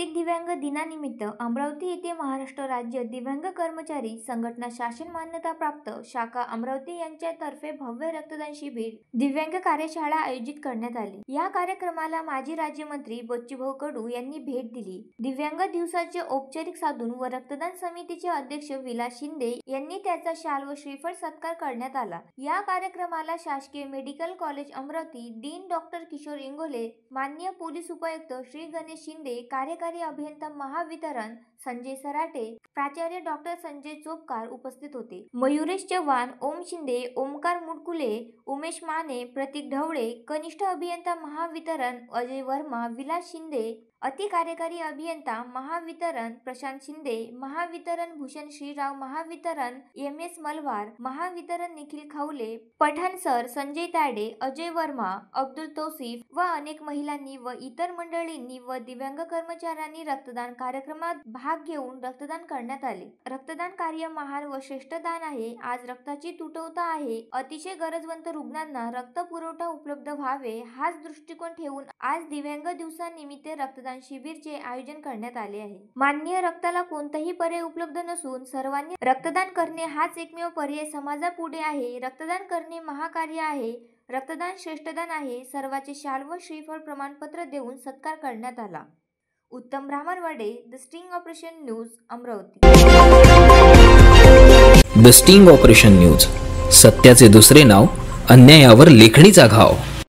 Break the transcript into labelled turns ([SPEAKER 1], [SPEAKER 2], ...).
[SPEAKER 1] जागतिक दिव्यांग दिनानिमित्त अमरावती येथे महाराष्ट्र राज्य दिव्यांग कर्मचारी संघटना शासन मान्यता प्राप्त शाखा अमरावती यांच्यातर्फे भव्य रक्तदान शिबिर दिव्यांग कार्यशाळा आयोजित करण्यात आली। या कार्यक्रमाला माजी राज्यमंत्री बच्चूभाऊ कडू यांनी भेट दिली। दिव्यांग दिवसाचे औपचारिक साधून व रक्तदान समितीचे अध्यक्ष विलास शिंदे यांनी त्याचा शाल व श्रीफळ सत्कार करण्यात आला। या कार्यक्रमाला शासकीय medical college Amravati dean doctor Kishor Ingole, माननीय पोलीस उपायुक्त श्री गणेश शिंदे, कार्यकारी अभियंता महावितरण संजय सराटे, प्राचार्य डॉक्टर संजय चोपकार उपस्थित होते। मयुरेश चव्हाण, ओम शिंदे, ओमकार मुडकुले, उमेश माने, प्रतीक ढवळे, कनिष्ठ अभियंता महावितरण अजय वर्मा, विलास शिंदे, अति कार्यकारी अभियंता महावितरण प्रशांत शिंदे, महावितरण भूषण श्रीराव, महावितरण एम.एस. मलवार, महावितरण निखिल खाऊले, पठाण सर, संजय ताडे, अजय वर्मा, अब्दुल तौसिफ व अनेक महिलांनी व इतर मंडळींनी व दिव्यांग कर्मचाऱ्यांनी रक्तदान कार्यक्रमात भाग घेऊन रक्तदान करण्यात आले। रक्तदान कार्य महान व श्रेष्ठ दान आहे। आज रक्ताची तुटवता आहे। अतिशय गरजवंत रुग्णांना रक्त पुरवठा उपलब्ध व्हावे हाच दृष्टिकोन ठेवून आज दिव्यांग दिवसानिमित्त रक्तदान शिबिरचे आयोजन करण्यात आले आहे। माननीय रक्ताला कोणताही पर्याय उपलब्ध नसून सर्वांनी रक्तदान करणे हाच एकमेव पर्याय समाजापुढे आहे। रक्तदान करणे महाकार्य आहे। रक्तदान श्रेष्ठदान आहे। सर्वांचे शाल व श्रीफळ प्रमाणपत्र देऊन सत्कार करण्यात आला। Uttam Brahmanwade, the sting operation news, Amravati.
[SPEAKER 2] The sting operation news, सत्याचे दुसरे नाव, अन्यायावर लेखणीचा घाव।